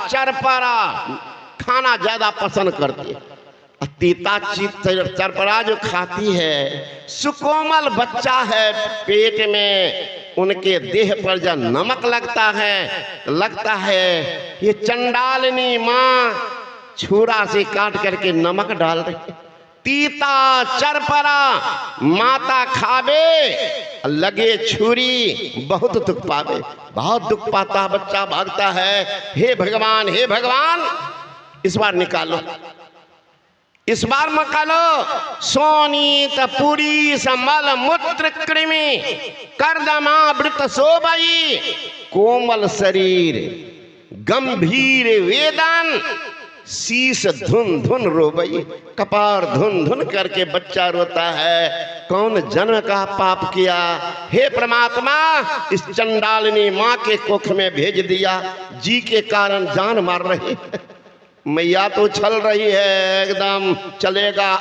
चरपरा खाना ज्यादा पसंद करती है। तीता चरपरा जो खाती है, सुकोमल बच्चा है पेट में, उनके देह पर जब नमक लगता है ये चंडालिनी माँ छुरा से काट करके नमक डाल रही है। तीता चरपरा माता खावे, लगे छुरी बहुत दुख पावे। बहुत दुख पाता बच्चा, भागता है, हे भगवान हे भगवान इस बार निकालो, इस बार निकालो। सोनीत पुरी समल मूत्र कृमि कर्दमा वृत शोभई, कोमल शरीर गंभीर वेदन शीश धुन धुन रोबई। कपार धुन धुन करके बच्चा रोता है, कौन जन्म का पाप किया, हे परमात्मा इस चंडालिनी माँ के कोख में भेज दिया, जी के कारण जान मार रही है। मैया तो छल रही है, एकदम चलेगा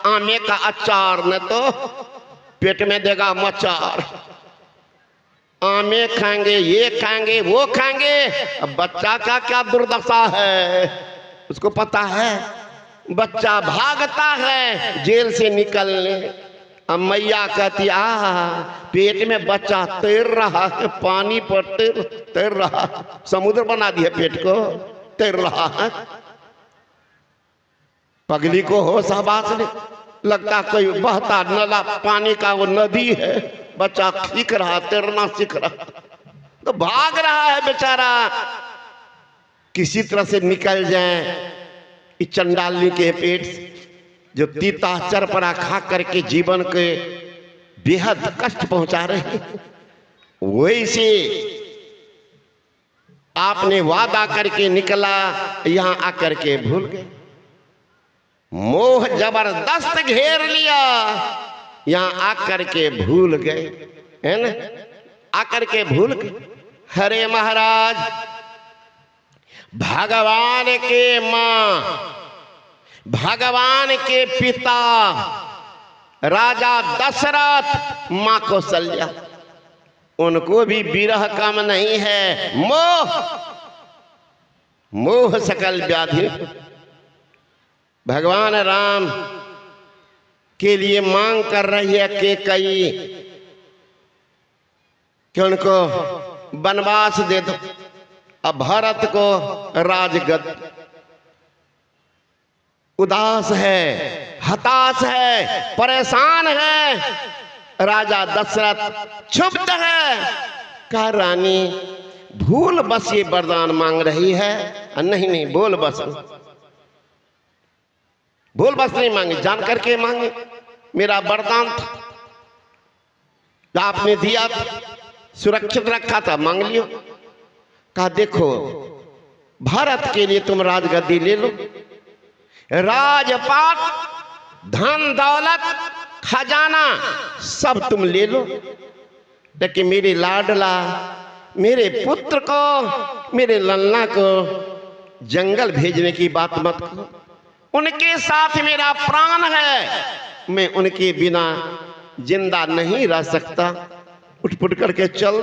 आमे का अचार, न तो पेट में देगा मचार। आमे खाएंगे, ये खाएंगे, वो खाएंगे। अब बच्चा का क्या दुर्दशा है उसको पता है। बच्चा भागता है जेल से निकलने। अब मैया कहती पेट में बच्चा तैर रहा है, पानी पर तैर रहा, समुद्र बना दिया पेट को, तैर रहा है। पगली को होश आवास नहीं, लगता कोई बहता नला पानी का वो नदी है, बच्चा सीख रहा, तैरना सीख रहा, तो भाग रहा है बेचारा, किसी तरह से निकल जाए इस चंडालिनी के पेट से, जो तीता चरपरा खा करके जीवन के बेहद कष्ट पहुंचा रहे। वैसे आपने वादा करके निकला, यहां आकर के भूल गए। मोह जबरदस्त घेर लिया, यहां आकर के भूल गए, है ना, आकर के भूल गए। हरे महाराज भगवान के मां, भगवान के पिता राजा दशरथ, मां कौशल्या, उनको भी विरह कम नहीं है। मोह मोह सकल व्याधि। भगवान राम के लिए मांग कर रही है कैकेयी कि उनको वनवास दे दो, अब भरत को राजगद्दी। उदास है, हताश है, परेशान है राजा दशरथ, क्षुब्ध है। कहा रानी भूल बस ये वरदान मांग रही है। नहीं नहीं, बोल बस, बोल बस नहीं मांगे, जान करके मांगे। मेरा वरदान था, आपने दिया था, सुरक्षित रखा था, मांग लियो। कहा देखो भारत के लिए तुम राजगद्दी ले लो, राजपाट, धन दौलत, खजाना सब तुम ले लो, लेकिन मेरे लाडला, मेरे पुत्र को, मेरे लल्ला को जंगल भेजने की बात मत करो। उनके साथ मेरा प्राण है, मैं उनके बिना जिंदा नहीं रह सकता। उठ करके चल।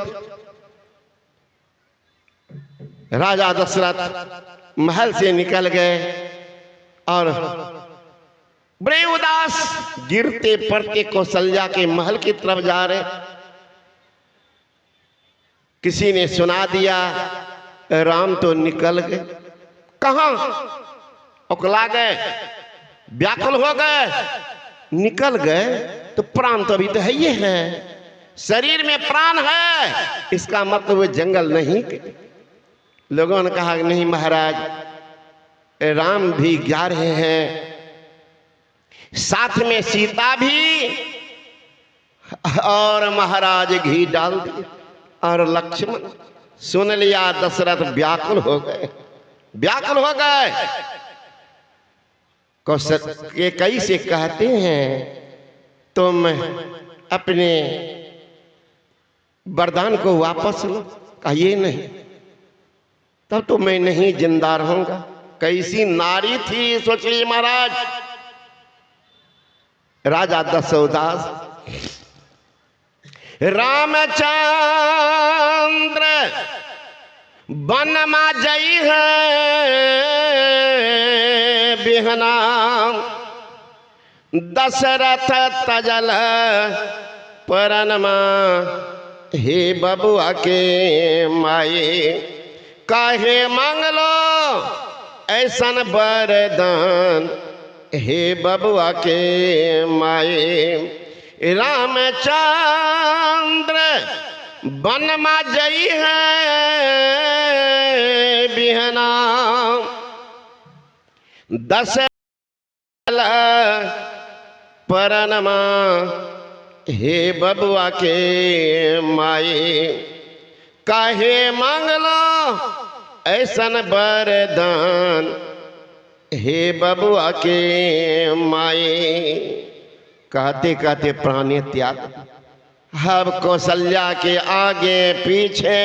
राजा दशरथ महल से निकल गए और बड़े उदास गिरते पड़ते कौशल्या के महल की तरफ जा रहे। किसी ने सुना दिया राम तो निकल गए। कहां? उकला गए, व्याकुल हो गए, निकल गए तो प्राण तो अभी तो है, ये है, शरीर में प्राण है, इसका मतलब वो जंगल नहीं। लोगों ने कहा नहीं महाराज, राम भी जा रहे हैं, साथ में सीता भी, और महाराज घी डाल दिए, और लक्ष्मण। सुन लिया दशरथ, व्याकुल हो गए, व्याकुल हो गए। कौशल्या कैसे कहते हैं तुम अपने वरदान को वापस लो। कहिए नहीं, तब तो मैं नहीं जिंदा रहूंगा। कैसी नारी थी सोचिए महाराज। राजा दशरथ रामचंद्र वन में जई है, बिहना दशरथ तजल परनमा हे बबुआ के माए काहे मांगलो ऐसन वरदान हे बबुआ के माए रामचंद्र वनमा जई है बिहना दशरथ परनमा हे बबुआ के माए काहे मांगलो ऐसन वरदान हे बबुआ के माए कहते कहते प्राणी त्याग अब कौशल्या के आगे पीछे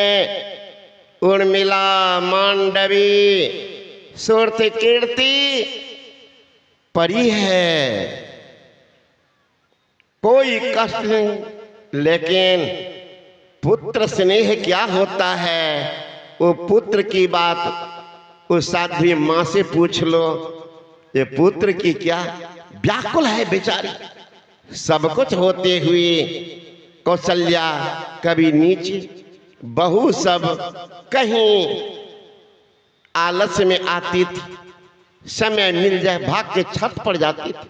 उर्मिला मांडवी सुरति कीर्ति परी है कोई कष्ट नहीं लेकिन पुत्र स्नेह क्या होता है वो पुत्र की बात उस साध्वी माँ से पूछ लो ये पुत्र की क्या व्याकुल है बेचारी सब कुछ होते हुए कौशल्या कभी नीचे बहू सब कहीं आलस्य में आती थी समय मिल जाए भाग के छत पर जाती थी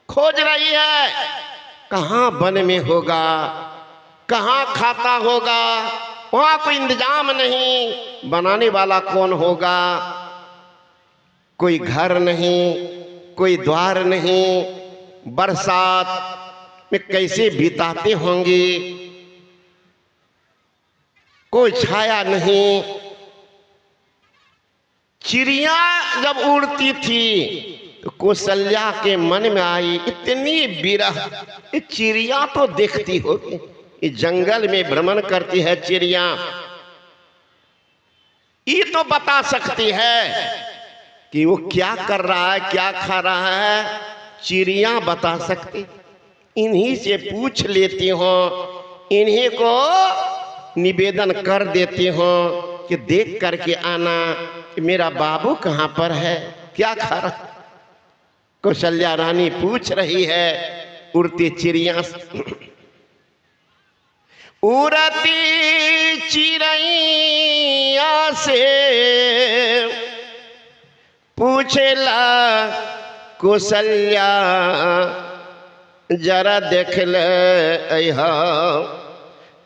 खोज रही है कहाँ वन में होगा कहाँ खाता होगा वहाँ कोई इंतजाम नहीं बनाने वाला कौन होगा कोई घर नहीं कोई द्वार नहीं बरसात में कैसे बिताते होंगे कोई छाया नहीं चिड़िया जब उड़ती थी तो कौशल्या के मन में आई इतनी विरह चिड़िया तो देखती होगी इस जंगल में भ्रमण करती है चिड़िया ये तो बता सकती है कि वो क्या कर रहा है क्या खा रहा है चिड़िया बता सकती इन्हीं से पूछ लेती हो इन्हीं को निवेदन कर देती हो कि देख करके आना कि मेरा बाबू कहाँ पर है क्या खा रहा कौशल्या रानी पूछ रही है उड़ती चिड़िया उड़ती चिड़ैया से पूछला कौशल्या जरा देख ले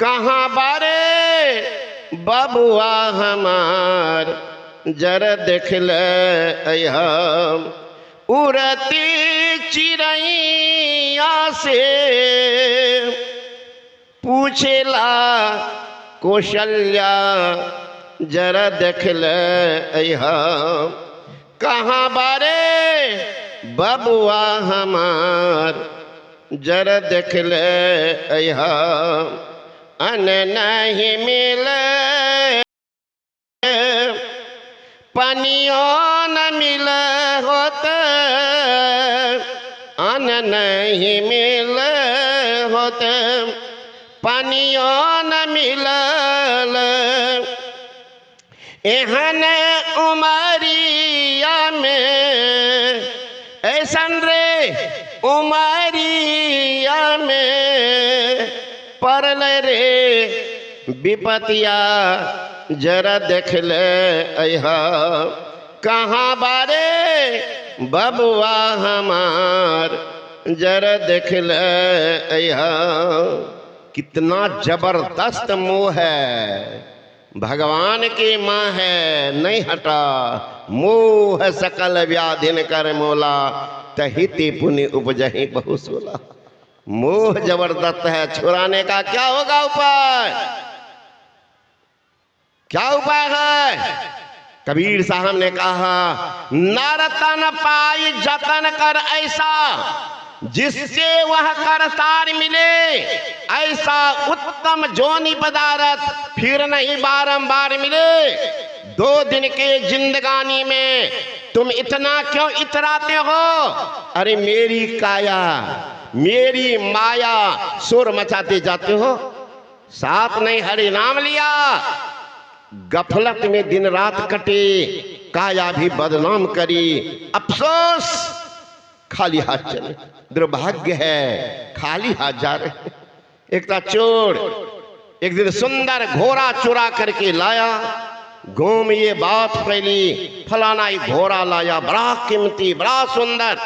कहाँ बारे बबुआ हमार जरा देख ले उड़ती चिड़ैया से पूछला कौशल्या जरा देख ले कहाँ बारे बबुआ हमार जरा देख ले अन नहीं मिले पानियों न मिले होते अन नहीं मिले होते पानियों न मिलल एहन उमरिया में ऐसन रे उमरिया में पड़ल रे विपतिया जरा देख ले कहाँ बारे बबुआ हमार जरा देख ले कितना जबरदस्त मोह है भगवान की माँ है नहीं हटा मोह सकल व्याधिन कर मोला तहिति पुण्य उपजहि बहु सोला मोह जबरदस्त है छुड़ाने का क्या होगा उपाय क्या उपाय है कबीर साहब ने कहा नरतन पाई जतन कर ऐसा जिससे वह करतार मिले ऐसा उत्तम जोनि पदार्थ फिर नहीं बारंबार मिले 2 दिन के जिंदगानी में तुम इतना क्यों इतराते हो अरे मेरी काया मेरी माया शोर मचाते जाते हो साथ नहीं हरि नाम लिया गफलत में दिन रात कटे, काया भी बदनाम करी, अफसोस खाली हाथ चले। दुर्भाग्य है खाली हाथ जा रहे। एक था चोर, एक दिन सुंदर घोड़ा चुरा करके लाया। गांव में ये बात फैली, फलाना ही घोड़ा लाया, बड़ा कीमती, बड़ा सुंदर।